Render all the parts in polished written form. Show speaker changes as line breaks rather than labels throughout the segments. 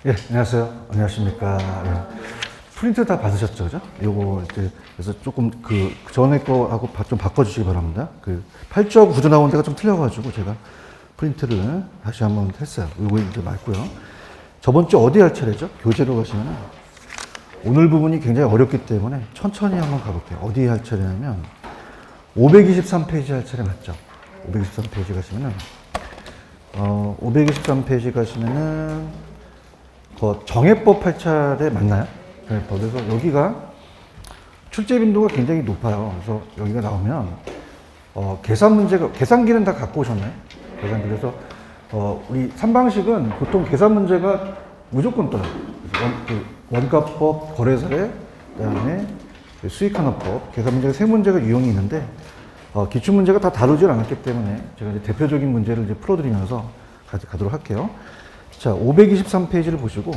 예, 안녕하세요. 안녕하십니까. 예. 프린트 다 받으셨죠, 그죠? 요거 이제 그래서 조금 그 전에 거하고 좀 바꿔주시기 바랍니다. 그 8주하고 9주 나온 데가 좀 틀려가지고 제가 프린트를 다시 한번 했어요. 요거 이제 맞고요. 저번 주 어디 할 차례죠? 교재로 가시면은 오늘 부분이 굉장히 어렵기 때문에 천천히 한번 가볼게요. 어디 할 차례냐면 523페이지 할 차례 맞죠? 523페이지 가시면은 523페이지 가시면은 정해법 할 차례 맞나요? 정해법. 그래서 여기가 출제 빈도가 굉장히 높아요. 그래서 여기가 나오면 계산 문제가 계산기는 다 갖고 오셨나요? 계산기. 그래서 우리 3방식은 보통 계산 문제가 무조건 떠요. 원가법, 거래사례, 그다음에 수익환원법, 계산 문제가 3문제가 유형이 있는데 기출 문제가 다 다루질 않았기 때문에 제가 이제 대표적인 문제를 이제 풀어드리면서 가도록 할게요. 자, 523페이지를 보시고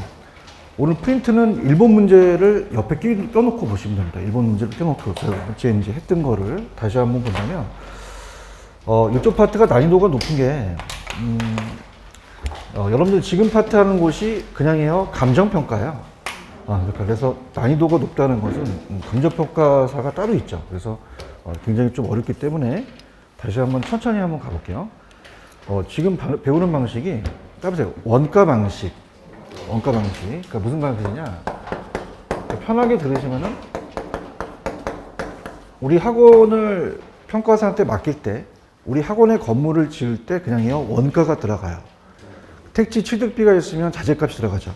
오늘 프린트는 일본 문제를 옆에 껴놓고 보시면 됩니다. 일본 문제를 껴놓고 제가 이제 했던 거를 다시 한번 본다면 이쪽 파트가 난이도가 높은 게 여러분들 지금 파트 하는 곳이 그냥이에요. 감정평가예요. 그러니까 그래서 난이도가 높다는 것은 감정평가사가 따로 있죠. 그래서 굉장히 좀 어렵기 때문에 다시 한번 천천히 한번 가볼게요. 지금 배우는 방식이 따보세요. 원가 방식. 그러니까 무슨 방식이냐? 편하게 들으시면은 우리 학원을 평가사한테 맡길 때 우리 학원의 건물을 지을 때 그냥요 원가가 들어가요. 택지 취득비가 있으면 자재값이 들어가죠.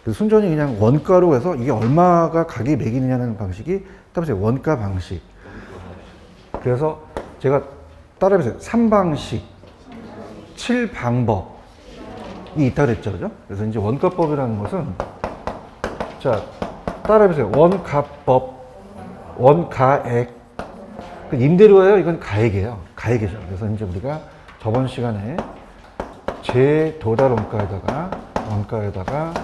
그래서 순전히 그냥 원가로 해서 이게 얼마가 가격이 매기느냐는 방식이 따보세요. 원가 방식. 그래서 제가 따라해보세요. 3방식, 7방법이 있다 그랬죠. 그죠? 그래서 이제 원가법이라는 것은, 자, 따라해보세요. 원가법, 원가액. 임대료예요? 이건 가액이에요. 가액이죠. 그래서 이제 우리가 저번 시간에 재도달 원가에다가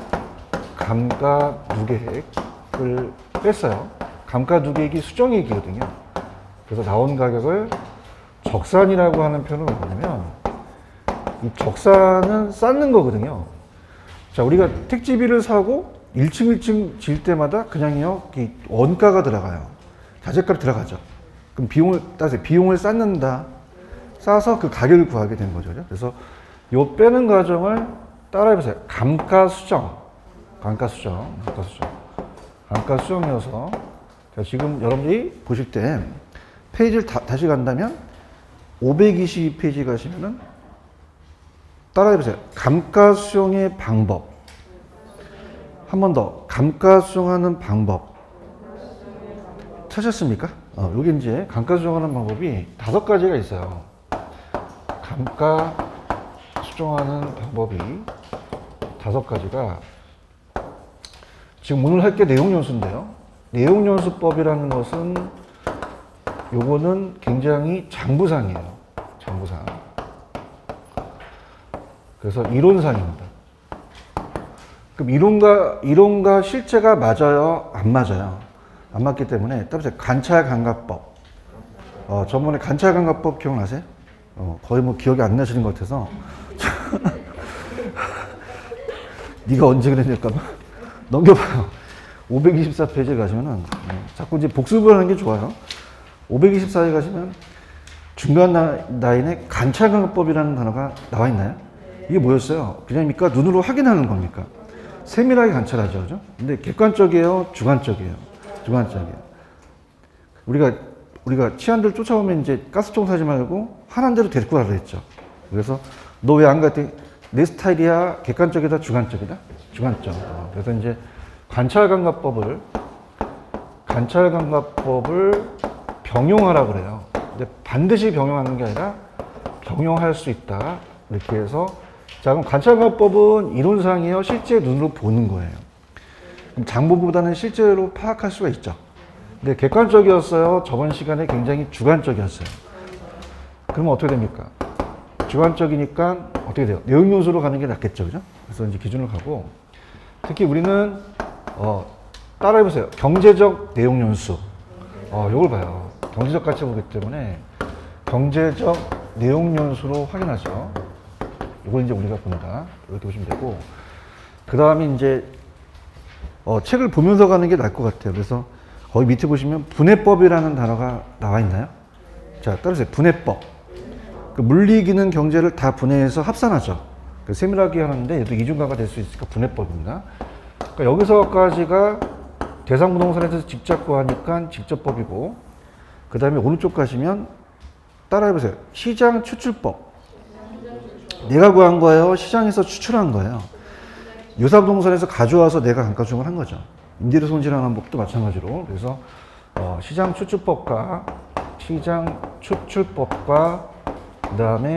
감가 누계액을 뺐어요. 감가 누계액이 수정액이거든요. 그래서 나온 가격을 적산이라고 하는 표현은 뭐냐면 이 적산은 쌓는 거거든요. 자, 우리가 택지비를 사고 1층 질 때마다 그냥요 이 원가가 들어가요. 자재값이 들어가죠. 그럼 비용을 쌓는다. 쌓아서 그 가격을 구하게 되는 거죠. 그래서 요 빼는 과정을 따라해보세요. 감가수정이어서 지금 여러분들이 보실 때 페이지를 다시 간다면 522페이지 가시면은 따라해보세요. 감가수정의 방법. 한 번 더. 감가수정하는 방법. 찾았습니까? 여기 이제 감가수정하는 방법이 5가지가 있어요. 감가수정하는 방법이 5가지가 지금 오늘 할 게 내용연수인데요. 내용연수법이라는 것은 요거는 굉장히 장부상이에요. 장부상. 그래서 이론상입니다. 그럼 이론과 실제가 맞아요? 안 맞아요? 안 맞기 때문에 따라서 관찰감가법. 저번에 관찰감가법 기억나세요? 거의 뭐 기억이 안 나시는 것 같아서 네가 언제 그랬냐니까 넘겨봐요. 524페이지에 가시면은 자꾸 이제 복습을 하는 게 좋아요. 524에 가시면 중간 라인에 관찰감가법이라는 단어가 나와 있나요? 이게 뭐였어요? 그냥입니까? 눈으로 확인하는 겁니까? 세밀하게 관찰하죠, 그죠? 근데 객관적이에요, 주관적이에요. 주관적이에요. 우리가 치안들 쫓아오면 이제 가스통 사지 말고 하는 대로 데리고 가라 그랬죠. 그래서 너 왜 안 갔더니 내 스타일이야? 객관적이다, 주관적이다? 주관적. 그래서 이제 관찰감가법을 병용하라 그래요. 근데 반드시 병용하는 게 아니라 병용할 수 있다. 이렇게 해서 자, 그럼 관찰감가법은 이론상이에요? 실제 눈으로 보는 거예요. 그럼 장부보다는 실제로 파악할 수가 있죠. 근데 객관적이었어요? 저번 시간에 굉장히 주관적이었어요. 그러면 어떻게 됩니까? 주관적이니까 어떻게 돼요? 내용연수로 가는 게 낫겠죠, 그죠? 그래서 이제 기준을 가고 특히 우리는 따라해보세요. 경제적 내용연수. 요걸 봐요. 경제적 가치 보기 때문에 경제적 내용연수로 확인하죠. 이걸 이제 우리가 본다. 이렇게 보시면 되고 그 다음에 이제 책을 보면서 가는 게 나을 것 같아요. 그래서 거기 밑에 보시면 분해법이라는 단어가 나와 있나요? 자, 따라서 분해법. 그 물리, 기능, 경제를 다 분해해서 합산하죠. 그 세밀하게 하는데 얘도 이중가가 될 수 있으니까 분해법입니다. 그러니까 여기서까지가 대상부동산에서 직접 구하니까 직접법이고, 그 다음에 오른쪽 가시면 따라해보세요. 시장 추출법. 내가 구한 거예요? 시장에서 추출한 거예요? 유사부동산에서 가져와서 내가 감가중을 한 거죠. 임대료 손실하는 법도 마찬가지로. 그래서 시장 추출법과 그 다음에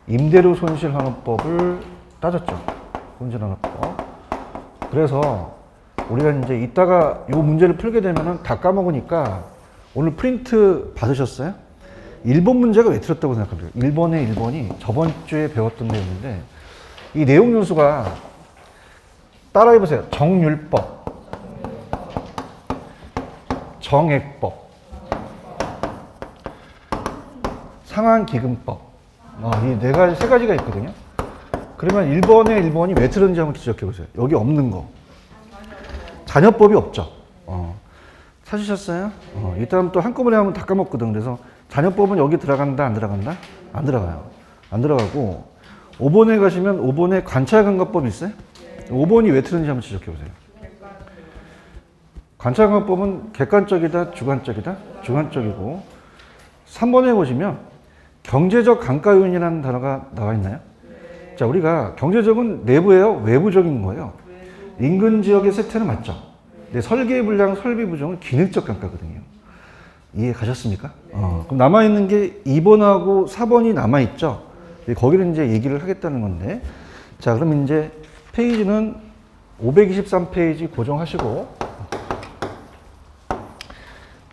임대료 손실환원법을 따졌죠. 손실환원법. 그래서 우리가 이제 이따가 이 문제를 풀게 되면은 다 까먹으니까 오늘 프린트 받으셨어요? 1번 문제가 왜 틀렸다고 생각합니까? 1번이 저번 주에 배웠던 내용인데, 이 내용 연수가 따라해보세요. 정률법, 정액법, 상환기금법. 이 네 가지, 세 가지가 있거든요. 그러면 1번이 왜 틀렸는지 한번 지적해보세요. 여기 없는 거. 잔여법이 없죠. 찾으셨어요? 이따 또 한꺼번에 하면 다 까먹거든. 그래서 잔여법은 여기 들어간다, 안 들어간다? 안 들어가요. 안 들어가고, 5번에 가시면 5번에 관찰감가법이 있어요? 5번이 왜 틀렸는지 한번 지적해보세요. 관찰감가법은 객관적이다, 주관적이다? 주관적이고, 3번에 보시면 경제적 감가요인이라는 단어가 나와 있나요? 자, 우리가 경제적은 내부예요? 외부적인 거예요? 인근 지역의 세태는 맞죠? 근데 설계 불량, 설비 부정은 기능적 감가거든요. 이해 가셨습니까? 그럼 남아있는 게 2번하고 4번이 남아있죠? 거기를 이제 얘기를 하겠다는 건데. 자, 그럼 이제 페이지는 523페이지 고정하시고.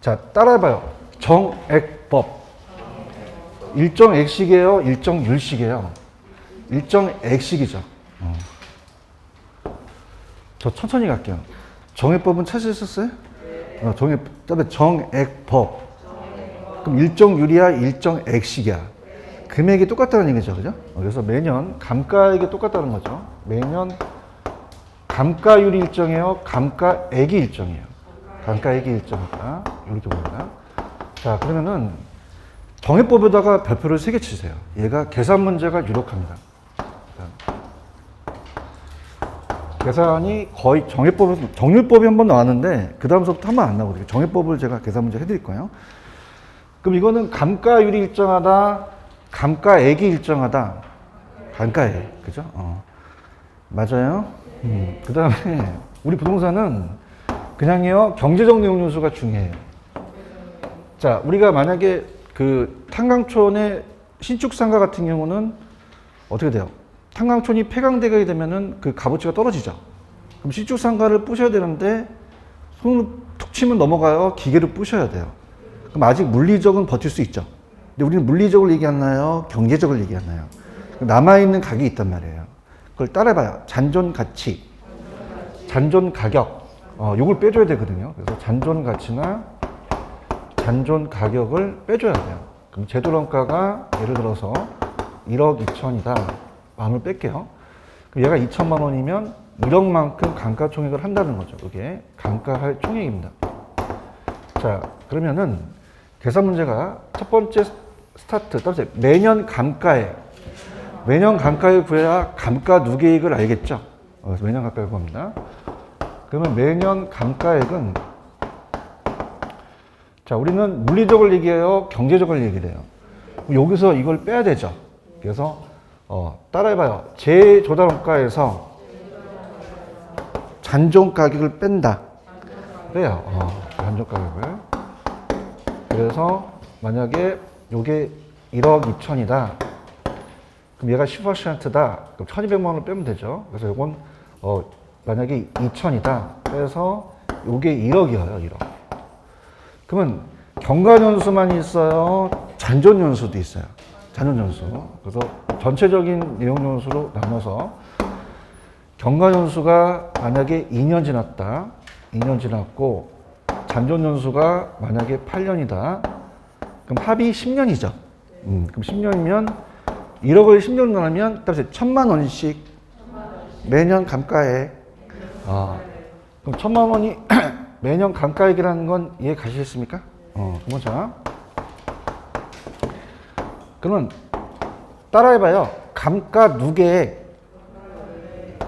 자, 따라해봐요. 정액법. 일정 액식이에요? 일정 율식이에요? 일정 액식이죠. 저 천천히 갈게요. 정액법은 찾으셨어요? 정액법. 그럼 일정 율이야, 일정 액식이야. 금액이 똑같다는 얘기죠, 그죠? 그래서 매년 감가액이 똑같다는 거죠. 매년 감가율이 일정해요, 감가액이 일정해요. 감가액이 일정하다. 이렇게 봅니다. 자, 그러면은 정액법에다가 별표를 3개 치세요. 얘가 계산 문제가 유력합니다. 계산이 거의 정률법이 한번 나왔는데 그 다음서부터 한 번 안 나오거든요. 정액법을 제가 계산 문제 해드릴 거예요. 그럼 이거는 감가율이 일정하다, 감가액이 일정하다. 감가액, 그죠? 맞아요. 그 다음에 우리 부동산은 그냥요 경제적 내용 요소가 중요해요. 자, 우리가 만약에 그 탄광촌의 신축상가 같은 경우는 어떻게 돼요? 탄광촌이 폐광되게 되면은 그 값어치가 떨어지죠. 그럼 신축상가를 부셔야 되는데 손을 툭 치면 넘어가요. 기계로 부셔야 돼요. 그럼 아직 물리적은 버틸 수 있죠. 근데 우리는 물리적을 얘기하나요? 경제적을 얘기하나요? 남아있는 가격이 있단 말이에요. 그걸 따라해봐요. 잔존 가치, 잔존 가격. 요걸 빼줘야 되거든요. 그래서 잔존 가치나 잔존 가격을 빼줘야 돼요. 그럼 제도원가가 예를 들어서 1억 2천이다. 마음을 뺄게요. 그럼 얘가 2천만 원이면 1억만큼 감가총액을 한다는 거죠. 이게 감가할 총액입니다. 자, 그러면은 계산 문제가 첫 번째 스타트, 따라서 매년 감가액. 매년 감가액 구해야 감가 누계액을 알겠죠? 그래서 매년 감가액 구합니다. 그러면 매년 감가액은, 자, 우리는 물리적을 얘기해요? 경제적을 얘기해요? 여기서 이걸 빼야 되죠. 그래서 따라해봐요. 제조달원가에서 잔존 가격을 뺀다. 빼요. 잔존 가격을. 그래서 만약에 요게 1억 2천이다. 그럼 얘가 10%다. 그럼 1200만 원을 빼면 되죠. 그래서 요건 만약에 2천이다. 빼서 요게 1억이에요. 1억. 그러면 경과연수만 있어요? 잔존연수도 있어요. 잔존연수. 그래서 전체적인 내용연수로 나눠서 경과연수가 만약에 2년 지났다. 2년 지났고 잔존연수가 만약에 8년이다. 그럼 합이 10년이죠. 그럼 10년이면 1억을 10년 나누면 따라서 1,000만 원씩 매년 감가액. 그럼 1,000만 원이 매년 감가액이라는 건 이해 가시겠습니까? 그러면 자, 그러면 따라해봐요. 감가 누계액.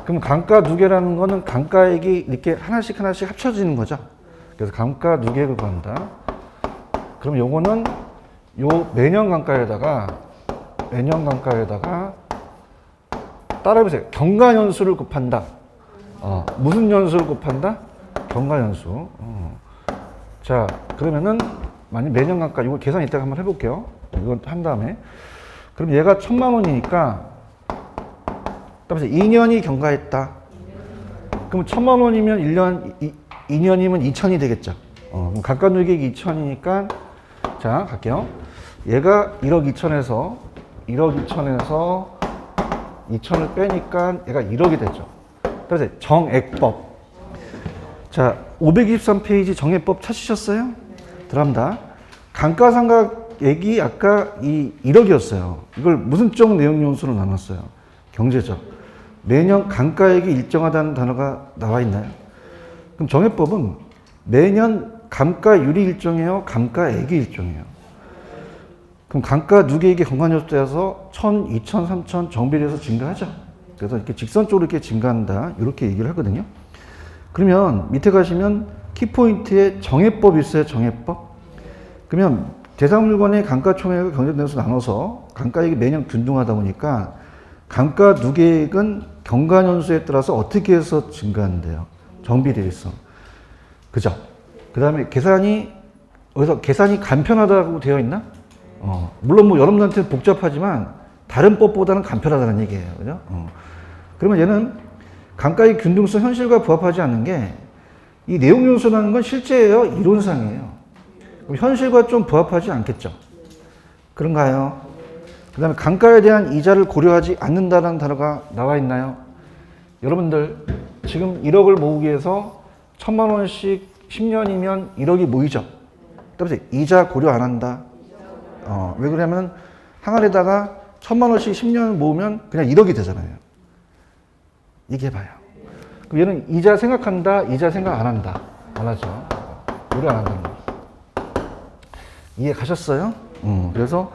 그럼 감가 누계라는 거는 감가액이 이렇게 하나씩 합쳐지는 거죠. 그래서 감가 누계액을 구한다. 그럼 요거는 요 매년 감가에다가 따라해보세요. 경과연수를 곱한다. 무슨 연수를 곱한다? 경과연수. 자, 그러면은 만약 매년 감가 이거 계산 이따가 한번 해볼게요. 이건 한 다음에. 그럼 얘가 1,000만 원이니까 따라서 2년이 경과했다. 그럼 1,000만 원이면 1년 2년이면 2,000이 되겠죠. 그럼 감가누계액이 2,000이니까 자, 갈게요. 얘가 1억 2천에서 2천을 빼니까 얘가 1억이 되죠. 따라서 정액법. 자, 523페이지 정액법 찾으셨어요? 들어갑니다. 감가상각액이 아까 이 1억이었어요. 이걸 무슨 쪽 내용 요소로 나눴어요? 경제적. 매년 감가액이 일정하다는 단어가 나와 있나요? 그럼 정액법은 매년 감가율이 일정해요? 감가액이 일정해요? 그럼 감가 누계액이 경과연수 따라서 1,000, 2,000, 3,000 정비례해서 증가하죠. 그래서 이렇게 직선적으로 이렇게 증가한다. 이렇게 얘기를 하거든요. 그러면 밑에 가시면 키포인트에 정액법이 있어요. 정액법. 그러면 대상물건의 감가총액을 경제대에서 나눠서 감가액이 매년 균등하다 보니까 감가 누계액은 경과연수에 따라서 어떻게 해서 증가한대요? 정비례해서. 그죠? 그 다음에 여기서 계산이 간편하다고 되어 있나? 물론 뭐 여러분들한테 복잡하지만 다른 법보다는 간편하다는 얘기예요. 그죠? 그러면 얘는 감가의 균등성 현실과 부합하지 않는 게 이 내용 요소라는 건 실제예요? 이론상이에요. 그럼 현실과 좀 부합하지 않겠죠? 그런가요? 그 다음에 감가에 대한 이자를 고려하지 않는다는 단어가 나와 있나요? 여러분들 지금 1억을 모으기 위해서 1,000만 원씩 10년이면 1억이 모이죠? 그래서 이자 고려 안 한다. 왜 그러냐면 항아리에다가 1,000만 원씩 10년 모으면 그냥 1억이 되잖아요. 얘기해봐요. 그럼 얘는 이자 생각한다, 이자 생각 안 한다. 안 하죠. 고려 안 한다는 거. 이해 가셨어요? 그래서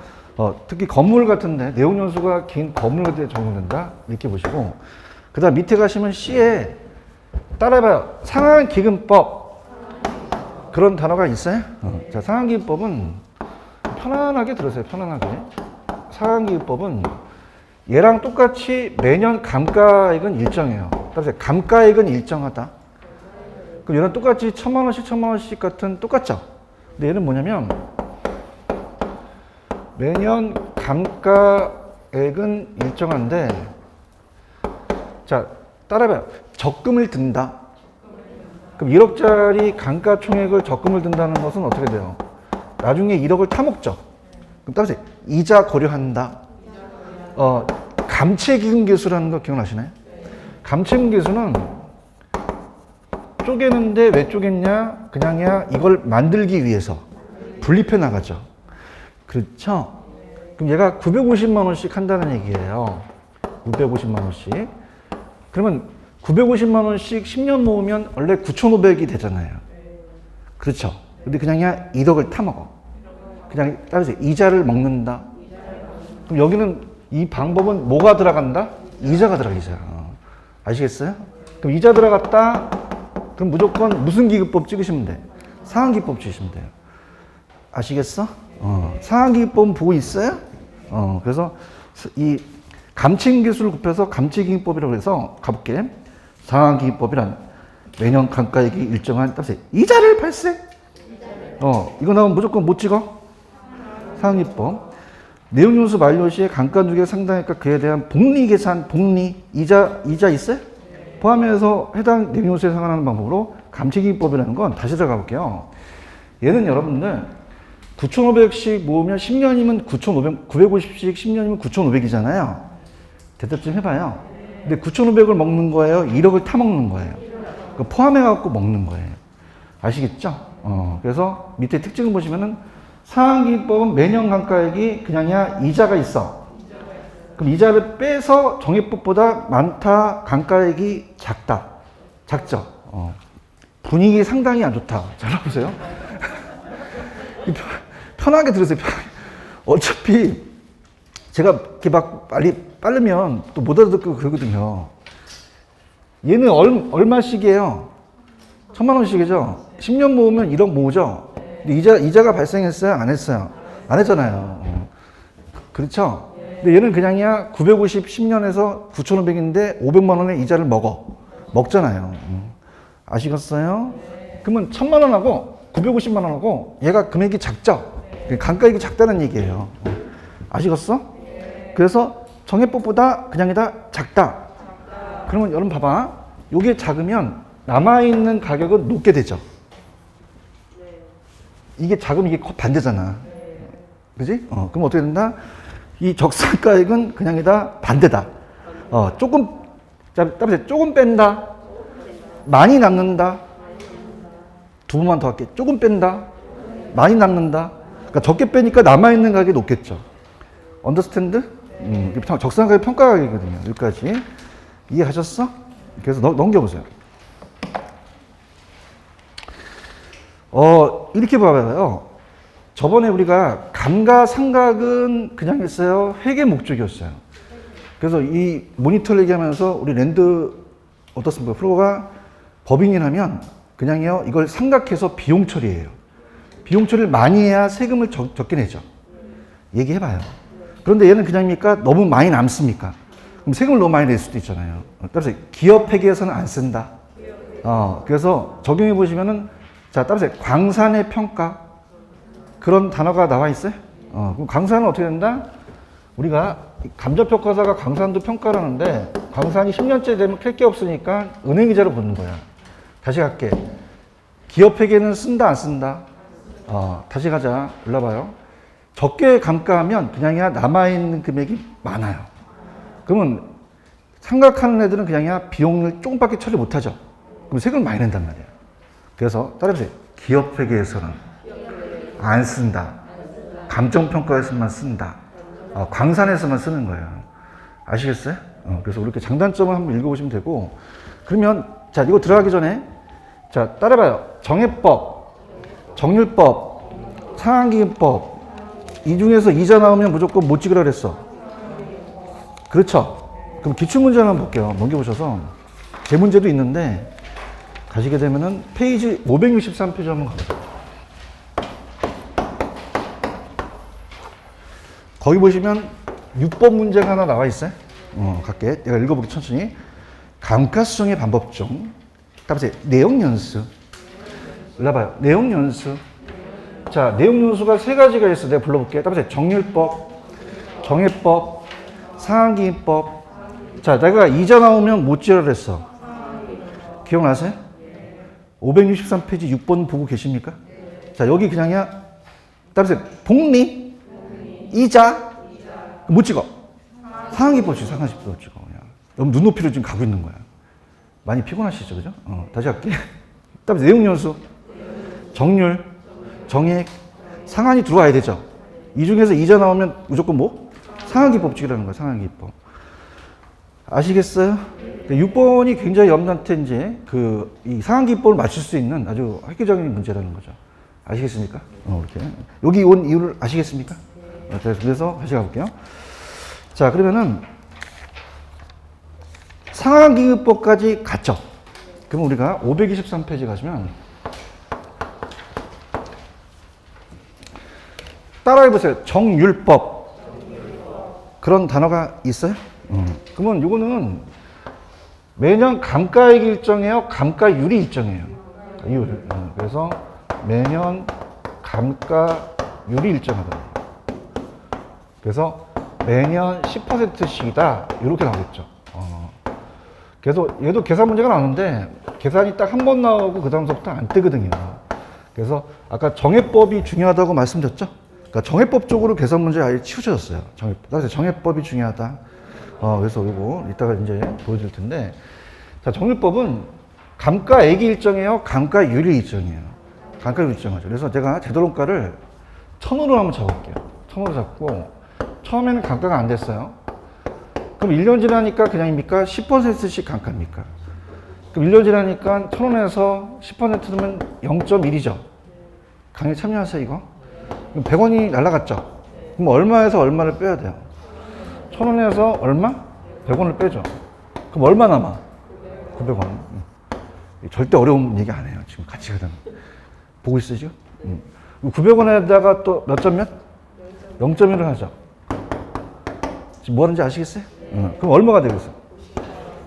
특히 건물 같은데 내용 연수가 긴 건물 같은 데 적용된다. 이렇게 보시고 그 다음 밑에 가시면 C에 따라해봐요. 상환기금법. 그런 단어가 있어요? 자, 상환기금법은 편안하게 들으세요. 편안하게. 상환기금법은 얘랑 똑같이 매년 감가액은 일정해요. 따라서 감가액은 일정하다. 그럼 얘는 똑같이 1,000만 원씩 1,000만 원씩 같은 똑같죠? 근데 얘는 뭐냐면 매년 감가액은 일정한데 자, 따라해봐요. 적금을 든다. 그럼 1억짜리 감가총액을 적금을 든다는 것은 어떻게 돼요? 나중에 1억을 타먹죠. 그럼 따라서 이자 고려한다. 감채기금 계수라는 거 기억나시나요? 감채기금 계수는 쪼개는데 왜 쪼갰냐? 그냥이야 이걸 만들기 위해서 분립해 나가죠. 그렇죠? 그럼 얘가 950만 원씩 한다는 얘기예요. 950만 원씩. 그러면 950만 원씩 10년 모으면 원래 9,500이 되잖아요. 그렇죠? 근데 그냥이야 1억을 타먹어. 그냥 따라서 이자를 먹는다. 그럼 여기는 이 방법은 뭐가 들어간다? 이자가 들어가, 이자. 아시겠어요? 그럼 이자 들어갔다? 그럼 무조건 무슨 기금법 찍으시면 돼? 상환기금법 찍으시면 돼요. 아시겠어? 상환기금법 보고 있어요? 그래서 이 감채기금계수를 곱해서 감채기금법이라고 해서 가볼게. 상환기금법이란 매년 감가액이 일정한 따라서 이자를 발생. 이거 나오면 무조건 못 찍어? 상환기금법. 내용요소 만료 시에 감가누계가 상당하니까 그에 대한 복리계산, 이자 있어요? 포함해서 해당 내용요소에 상환하는 방법으로 감채기금법이라는 건 다시 들어가 볼게요. 얘는 여러분들 9,500씩 모으면 10년이면 950씩 10년이면 9,500이잖아요. 대답 좀 해봐요. 근데 9,500을 먹는 거예요? 1억을 타먹는 거예요? 포함해갖고 먹는 거예요. 아시겠죠? 그래서 밑에 특징을 보시면은 상환기금법은 매년 감가액이 그냥이야 이자가 있어. 그럼 이자를 빼서 정해법보다 많다, 감가액이 작다. 작죠? 분위기 상당히 안 좋다. 잘 보세요. 편하게 들으세요. 편하게. 어차피 제가 이렇게 막 빠르면 또 못 알아듣고 그러거든요. 얘는 얼마씩이에요? 1,000,000원씩이죠? 10년 모으면 1억 모으죠? 근데 이자가 발생했어요? 안 했어요? 안 했잖아요. 그렇죠? 근데 얘는 그냥이야 950, 10년에서 9,500인데 500만 원의 이자를 먹잖아요. 아시겠어요? 그러면 1,000,000원하고 950만 원하고 얘가 금액이 작죠? 감가액이 작다는 얘기예요. 아시겠어? 그래서 정해법보다 그냥이다 작다. 그러면 여러분 봐봐. 요게 작으면 남아있는 가격은 높게 되죠. 이게 작으면 이게 반대잖아. 그지? 그럼 어떻게 된다? 이 적산가액은 그냥이다 반대다. 조금 뺀다. 많이 남는다. 두 번만 더 할게. 조금 뺀다. 많이 남는다. 그러니까 적게 빼니까 남아있는 가격이 높겠죠. 언더스탠드? 적산가격 평가가격이거든요. 여기까지. 이해하셨어? 그래서 넘겨보세요. 이렇게 봐봐요. 저번에 우리가 감가상각은 그냥 했어요. 회계 목적이었어요. 그래서 이 모니터를 얘기하면서 우리 랜드 어떻습니까? 프로가 법인이 하면 그냥요 이걸 삼각해서 비용 처리해요. 비용 처리를 많이 해야 세금을 적게 내죠. 얘기해봐요. 그런데 얘는 그냥입니까? 너무 많이 남습니까? 그럼 세금을 너무 많이 낼 수도 있잖아요. 따라서 기업 회계에서는 안 쓴다. 그래서 적용해 보시면은 자, 따라서 광산의 평가 그런 단어가 나와 있어요. 그럼 광산은 어떻게 된다? 우리가 감정평가사가 광산도 평가를 하는데 광산이 10년째 되면 캘 게 없으니까 은행이자로 보는 거야. 다시 갈게. 기업 회계는 쓴다 안 쓴다? 다시 가자. 올라봐요. 적게 감가하면 그냥이야 남아있는 금액이 많아요. 그러면 생각하는 애들은 그냥이야 비용을 조금밖에 처리 못하죠. 그럼 세금을 많이 낸단 말이야. 그래서 따라해보세요. 기업 회계에서는 안 쓴다. 감정평가에서만 쓴다. 광산에서만 쓰는 거예요. 아시겠어요? 그래서 이렇게 장단점을 한번 읽어보시면 되고 그러면 자 이거 들어가기 전에 자 따라해봐요. 정해법, 정률법, 상환기금법 이 중에서 이자 나오면 무조건 못 찍으라 그랬어. 그렇죠? 그럼 기출문제 한번 볼게요. 넘겨보셔서 제 문제도 있는데 가시게 되면은 페이지 563페이지 한번 가보세요. 거기 보시면 6번 문제가 하나 나와 있어요. 갈게. 내가 읽어볼게 천천히. 감가수정의 방법 중 따라서 내용 연수. 올라봐요. 내용 연수. 자, 내용 연수가 세 가지가 있어. 내가 불러볼게. 따라서 정률법, 정해법, 상환기금법. 자, 내가 이자 나오면 못 지어라 그랬어. 기억나세요? 563페이지 6번 보고 계십니까? 자, 여기 그냥이야. 따라서 복리, 이자, 못 찍어. 상환기법 찍어, 상환기법 찍어. 그냥. 너무 눈높이로 지금 가고 있는 거야. 많이 피곤하시죠, 그죠? 다시 할게. 따라서 내용 연수, 정률, 정액, 상환이 들어와야 되죠. 이 중에서 이자 나오면 무조건 뭐? 상환기법 찍으라는 거야, 상환기법. 아시겠어요? 6번이 굉장히 여러분한테 이제 이 상환기법을 맞출 수 있는 아주 획기적인 문제라는 거죠. 아시겠습니까? 이렇게. 여기 온 이유를 아시겠습니까? 그래서 다시 가볼게요. 자, 그러면은 상환기금법까지 갔죠. 그럼 우리가 523페이지 가시면 따라해보세요. 정율법. 그런 단어가 있어요? 그러면 이거는 매년 감가액 일정해요? 감가율이 일정해요? 율. 그래서 매년 감가율이 일정하거든요. 그래서 매년 10%씩이다. 이렇게 나오겠죠. 그래서 얘도 계산 문제가 나오는데 계산이 딱 한 번 나오고 그 다음부터 안 뜨거든요. 그래서 아까 정해법이 중요하다고 말씀드렸죠? 그러니까 정해법 쪽으로 계산 문제 아예 치우쳐졌어요. 따라서 정해법이 중요하다. 그래서 이거 이따가 이제 보여드릴 텐데. 자, 정률법은 감가액이 일정해요? 감가율이 일정해요? 감가율이 일정하죠. 그래서 제가 제도론가를 1000으로 한번 잡아볼게요. 1000으로 잡고, 처음에는 감가가 안 됐어요. 그럼 1년 지나니까 그냥입니까? 10%씩 감가입니까? 그럼 1년 지나니까 1,000원에서 10% 넣으면 0.1이죠. 강의 참여하세요, 이거? 그럼 100원이 날라갔죠? 그럼 얼마에서 얼마를 빼야 돼요? 1,000원에서 얼마? 100원을 빼죠. 그럼 얼마 남아? 900원. 절대 어려운 얘기 안 해요. 지금 같이 가잖아. 보고 있어요, 지금? 900원에다가 또 몇 점 몇? 0.1을 하죠. 지금 뭐 하는지 아시겠어요? 그럼 얼마가 되겠어?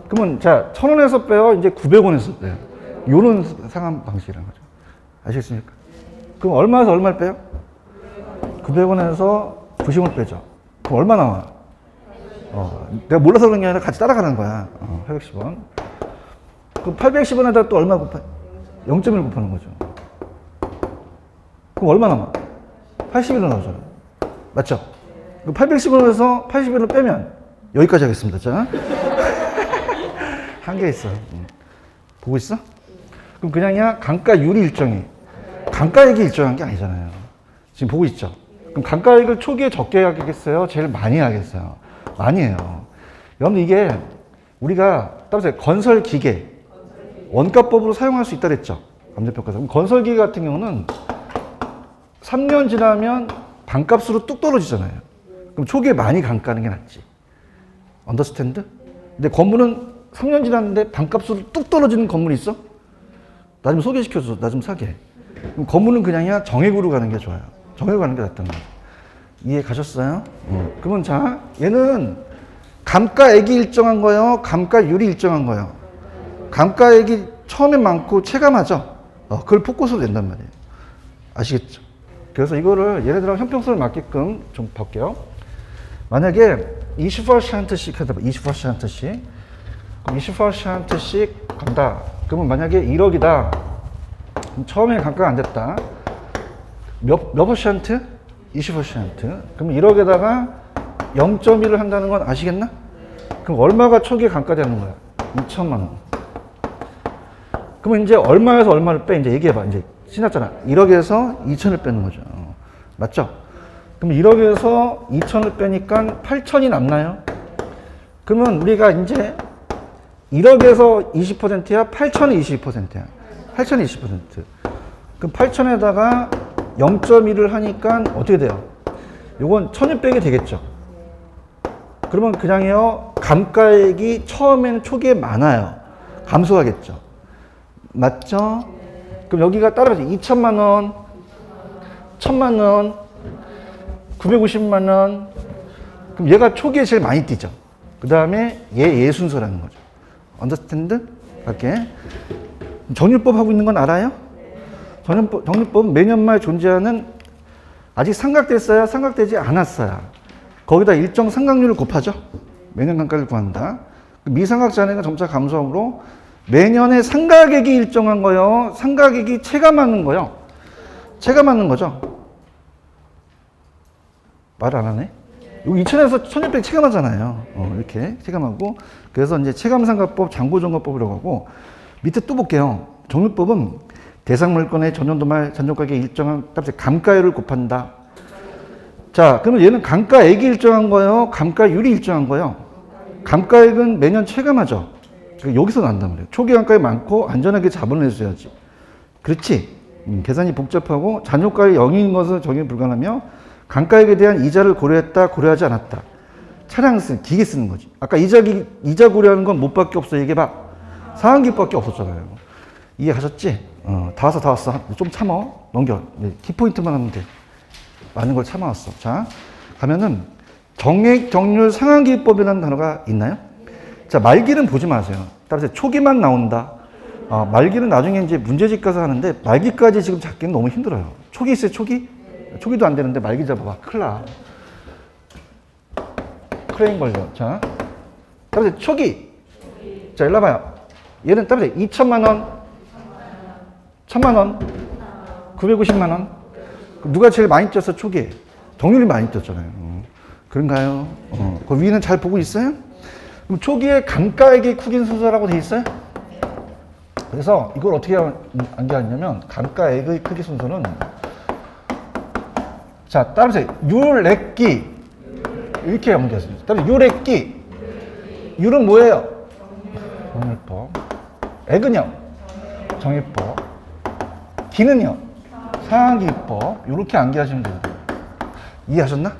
그러면 자, 1,000원에서 빼요. 이제 900원에서 빼요. 요런 상환 방식이라는 거죠. 아시겠습니까? 그럼 얼마에서 얼마를 빼요? 900원에서 90원 빼죠. 그럼 얼마 나와? 내가 몰라서 그런 게 아니라 같이 따라가는 거야. 810원. 그럼 810원에다 또 얼마 곱하? 0.1 곱하는 거죠. 그럼 얼마 남아? 81원 나오잖아. 맞죠? 810원에서 81원 빼면 여기까지 하겠습니다. 자. 한계 있어. 보고 있어? 그럼 그냥이야 감가율이 일정해. 감가액이 일정한 게 아니잖아요. 지금 보고 있죠? 그럼 감가액을 초기에 적게 하겠어요? 제일 많이 하겠어요? 많이 해요. 여러분 이게 우리가 따라서 건설 기계 원가법으로 사용할 수 있다 그랬죠? 감정평가에서. 그럼 건설 기계 같은 경우는 3년 지나면 반값으로 뚝 떨어지잖아요. 그럼 초기에 많이 감가하는 게 낫지. 언더스탠드? 근데 건물은 3년 지났는데 반값으로 뚝 떨어지는 건물이 있어? 나 좀 소개시켜줘. 나 좀 사게. 그럼 건물은 그냥이야 정액으로 가는 게 좋아요. 정액으로 가는 게 낫다는 거죠. 이해 가셨어요? 그러면 자, 얘는 감가액이 일정한 거예요? 감가율이 일정한 거예요? 감가액이 처음에 많고 체감하죠? 그걸 포커스로 낸단 말이에요. 아시겠죠? 그래서 이거를 예를 들어 형평성을 맞게끔 좀 볼게요. 만약에 20%씩 하다 봐. 20%씩. 그럼 20%씩 간다. 그러면 만약에 1억이다. 처음에 감가가 안 됐다. 몇 퍼센트? 20%. 그럼 1억에다가 0.1을 한다는 건 아시겠나? 그럼 얼마가 초기에 감가되는 거야? 2천만 원. 그러면 이제 얼마에서 얼마를 빼? 이제 얘기해봐. 이제 신났잖아. 1억에서 2천을 빼는 거죠. 맞죠? 그럼 1억에서 2천을 빼니까 8천이 남나요? 그러면 우리가 이제 1억에서 20%야? 8천이 20%야? 8천이 20%. 그럼 8천에다가 0.1을 하니까 어떻게 돼요? 요건 1000을 빼게 되겠죠. 그러면 그냥요, 감가액이 처음에는 초기에 많아요. 감소하겠죠. 맞죠? 그럼 여기가 따라가죠. 2천만 원, 1000만 원, 950만 원. 그럼 얘가 초기에 제일 많이 뛰죠. 그 다음에 얘 순서라는 거죠. 언더스탠드? 갈게. 정률법 하고 있는 건 알아요? 정률법은 매년 말 존재하는 아직 상각됐어야 상각되지 않았어야 거기다 일정 상각률을 곱하죠. 매년 감가를 구한다. 미상각 잔액은 점차 감소함으로 매년의 상가액이 일정한 거요. 상가액이 체감하는 거요. 체감하는 거죠. 말 안 하네? 여기 2000에서 1600 체감하잖아요. 이렇게 체감하고. 그래서 이제 체감상가법, 잔고정가법이라고 하고, 밑에 또 볼게요. 정률법은 대상 물건의 전년도 말 잔존가격에 일정한 값의 감가율을 곱한다. 자, 그러면 얘는 감가액이 일정한 거예요? 감가율이 일정한 거예요? 감가액은 매년 체감하죠. 여기서 난단 말이에요. 초기 감가액이 많고 안전하게 잡아내줘야지. 그렇지? 계산이 복잡하고 잔존가액이 0인 것은 적용이 불가능하며 감가액에 대한 이자를 고려했다, 고려하지 않았다. 차량 쓰는, 기계 쓰는 거지. 아까 이자 고려하는 건 뭐밖에 없어. 얘기해봐. 상환기밖에 없었잖아요. 이해 가셨지? 다 왔어. 좀 참아. 넘겨. 키포인트만 하면 돼. 많은 걸 참아왔어. 자, 가면은 정액, 정률, 상환기법이라는 단어가 있나요? 자, 말기는 보지 마세요. 따라서 초기만 나온다. 말기는 나중에 이제 문제집 가서 하는데 말기까지 지금 잡기는 너무 힘들어요. 초기 있어요, 초기? 초기도 안 되는데 말기 잡아봐. 큰일 나. 크레인 걸려. 자, 따라서 초기. 자, 일로 와봐요. 얘는 따라서 2천만 원, 1000만 원, 950만 원. 누가 제일 많이 뛰었어, 초기에? 정률이 많이 뛰었잖아요. 그런가요? 그 위는 잘 보고 있어요? 그럼 초기에 감가액이 크긴 순서라고 돼 있어요? 그래서 이걸 어떻게 암기하냐면 감가액의 크기 순서는 자, 따라서 유렉기 이렇게 암기했습니다. 따라서 유렉기 율은 뭐예요? 정일법. 액은요? 정일법. 기는요? 상한기법. 이렇게 암기하시면 됩니다. 이해하셨나?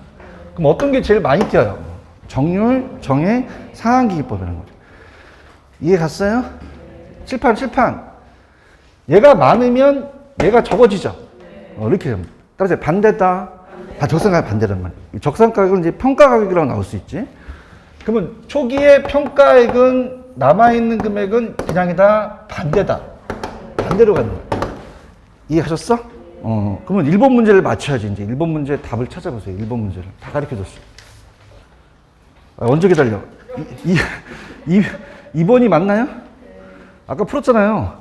그럼 어떤 게 제일 많이 띄어요? 정률, 정액, 상한기법이라는 거죠. 이해 갔어요? 칠판. 얘가 많으면 얘가 적어지죠. 이렇게 됩니다. 따라서 반대다. 적산가격 반대란 말이에요. 적산가격은 이제 평가가격이라고 나올 수 있지. 그러면 초기에 평가액은 남아있는 금액은 그냥이다. 반대다. 반대로 가는 거예요. 이해하셨어? 그러면 1번 문제를 맞춰야지. 이제 1번 문제 답을 찾아보세요. 1번 문제를. 다 가르쳐 줬어요. 언제 기다려? 2번이 맞나요? 아까 풀었잖아요.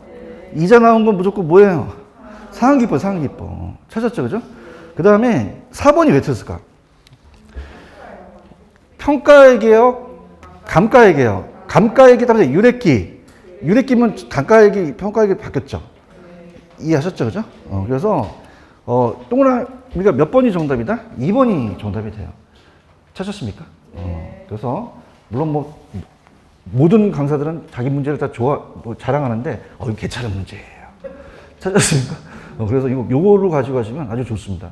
이자 나온 건 무조건 뭐예요? 상한기법. 찾았죠, 그죠? 그 다음에 4번이 왜 틀렸을까? 평가액이에요? 감가액이에요? 감가액이 따라서 유래기면 감가액이 평가액이 바뀌었죠. 이해하셨죠, 그죠? 그래서 동그라미가 몇 번이 정답이다? 2번이 정답이 돼요. 찾았습니까? 그래서 물론 뭐 모든 강사들은 자기 문제를 다 자랑하는데 이거 괜찮은 문제예요. 찾았습니까? 그래서 요거를 가지고 가시면 아주 좋습니다.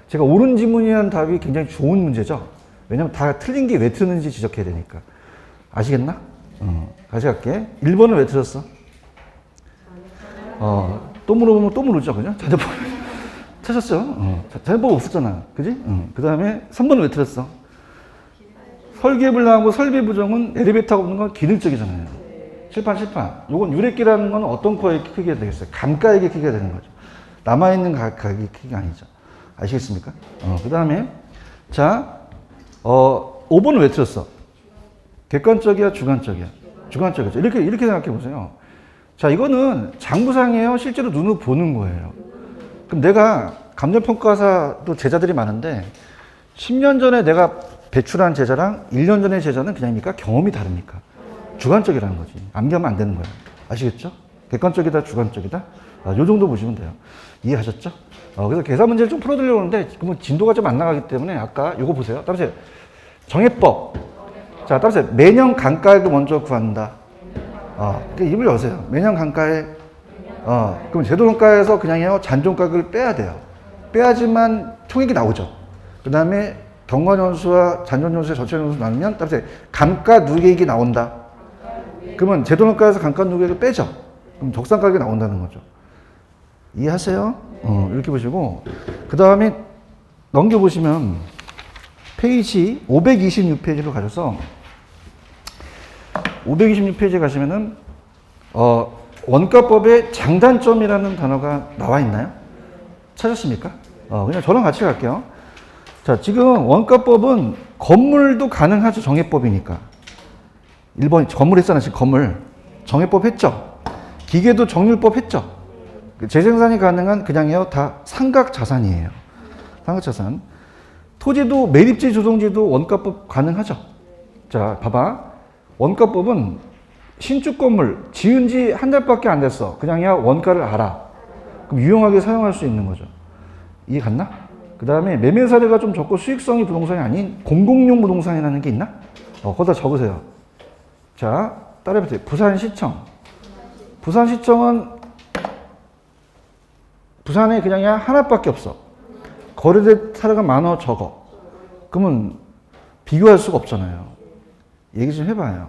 제가 옳은 지문이라는 답이 굉장히 좋은 문제죠. 왜냐면 다 틀린 게 왜 틀렸는지 지적해야 되니까. 아시겠나? 다시 갈게. 1번은 왜 틀렸어? 또 물어보면 또 모르죠, 그죠? 자녀법 찾았죠? 자녀법 없었잖아, 그지? 그 다음에 3번은 왜 틀렸어? 설계불량하고 설비부정은 엘리베이터가 없는 건 기능적이잖아요. 칠판. 요건 유래기라는 건 어떤 거의 크기가 되겠어요? 감가액의 크기가 되는 거죠. 남아있는 가격의 크기가 아니죠. 아시겠습니까? 그 다음에, 자, 5번은 왜 틀렸어? 객관적이야, 주관적이야? 주관적이죠. 이렇게 생각해 보세요. 자, 이거는 장부상이에요? 실제로 눈으로 보는 거예요. 그럼 내가 감정평가사도 제자들이 많은데, 10년 전에 내가 배출한 제자랑 1년 전의 제자는 그냥입니까? 경험이 다릅니까? 주관적이라는 거지. 암기하면 안 되는 거야. 아시겠죠? 객관적이다, 주관적이다? 요 정도 보시면 돼요. 이해하셨죠? 그래서 계산 문제를 좀 풀어드리려고 하는데, 그러면 진도가 좀 안 나가기 때문에 아까 요거 보세요. 따라서 정해법. 자, 따라서 매년 감가액을 먼저 구한다. 입을 여세요. 매년 감가액. 그럼 제도론가에서 그냥요, 잔존가격을 빼야 돼요. 빼야지만 총액이 나오죠. 그 다음에 경과연수와 잔존연수의 전체연수 나누면 따라서 감가 누계액이 나온다. 그러면 제도론가에서 감가 누계액을 빼죠. 그럼 적산가격이 나온다는 거죠. 이해하세요? 이렇게 보시고 그 다음에 넘겨보시면 페이지 526페이지로 가셔서 526페이지에 가시면은 원가법의 장단점이라는 단어가 나와 있나요? 찾았습니까? 그냥 저랑 같이 갈게요. 자, 지금 원가법은 건물도 가능하죠. 정해법이니까. 1번 건물 했잖아. 지금 건물. 정해법 했죠. 기계도 정률법 했죠. 재생산이 가능한 그냥요. 다 상각자산이에요. 상각자산. 토지도 매립지 조성지도 원가법 가능하죠. 자, 봐봐. 원가법은 신축 건물 지은 지 한 달밖에 안 됐어. 그냥야 원가를 알아. 그럼 유용하게 사용할 수 있는 거죠. 이해 갔나? 그 다음에 매매 사례가 좀 적고 수익성이 부동산이 아닌 공공용 부동산이라는 게 있나? 거기다 적으세요. 자, 따라해보세요. 부산시청. 부산시청은 부산에 그냥 하나밖에 없어. 거래된 사례가 많아, 적어. 그러면 비교할 수가 없잖아요. 얘기 좀 해봐요.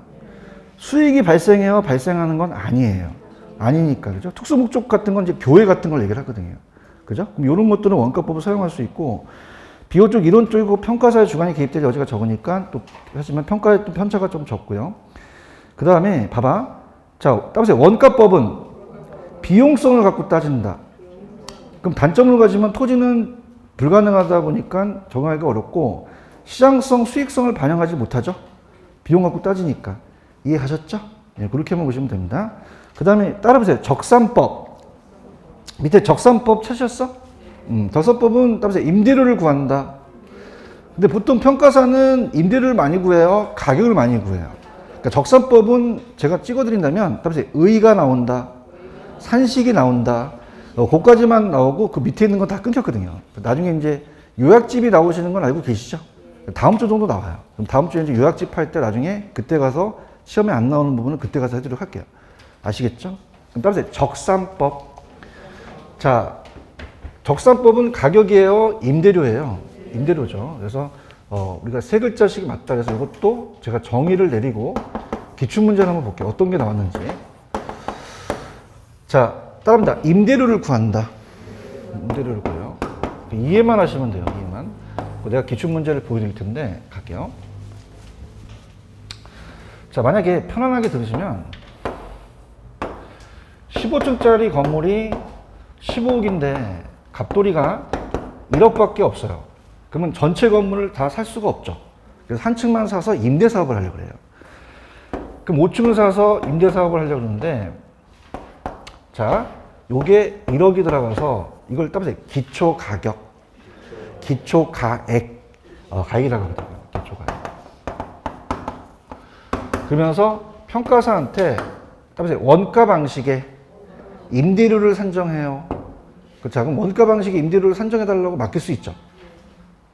수익이 발생해요? 발생하는 건 아니에요. 아니니까, 그죠? 특수목적 같은 건 이제 교회 같은 걸 얘기를 하거든요. 그죠? 그럼 이런 것들은 원가법을 사용할 수 있고, 비교적 이론적이고 평가사의 주관이 개입될 여지가 적으니까 또, 하지만 평가의 또 편차가 좀 적고요. 그 다음에, 봐봐. 자, 따보세요. 원가법은 비용성을 갖고 따진다. 그럼 단점을 가지면 토지는 불가능하다 보니까 적용하기가 어렵고, 시장성, 수익성을 반영하지 못하죠? 비용 갖고 따지니까. 이해하셨죠? 네, 그렇게만 보시면 됩니다. 그 다음에 따라보세요. 적산법. 밑에 적산법 찾으셨어? 적산법은 따라보세요. 임대료를 구한다. 근데 보통 평가사는 임대료를 많이 구해요? 가격을 많이 구해요? 그러니까 적산법은 제가 찍어드린다면 따라보세요. 의가 나온다. 산식이 나온다. 그까지만 나오고 그 밑에 있는 건 다 끊겼거든요. 나중에 이제 요약집이 나오시는 건 알고 계시죠? 다음 주 정도 나와요. 그럼 다음 주에 이제 요약집 할 때 나중에 그때 가서 시험에 안 나오는 부분은 그때 가서 해드리도록 할게요. 아시겠죠? 그럼 따라서 적산법. 자, 적산법은 가격이에요? 임대료예요? 임대료죠. 그래서 우리가 세 글자씩 맞다 그래서 이것도 제가 정의를 내리고 기출문제를 한번 볼게요. 어떤 게 나왔는지. 자, 따라합니다. 임대료를 구한다. 임대료를 구해요. 이해만 하시면 돼요. 이해만. 내가 기출문제를 보여드릴 텐데 갈게요. 자, 만약에 편안하게 들으시면 15층짜리 건물이 15억인데 갑돌이가 1억밖에 없어요. 그러면 전체 건물을 다 살 수가 없죠. 그래서 한 층만 사서 임대 사업을 하려고 그래요. 그럼 5층을 사서 임대 사업을 하려고 그러는데, 자, 요게 1억이 들어가서 이걸 따라서 기초 가격, 기초 가액, 가액이라고 하거든요. 기초 가액. 그러면서 평가사한테 따라서 원가 방식의 임대료를 산정해요. 그렇죠. 그럼 원가 방식의 임대료를 산정해달라고 맡길 수 있죠.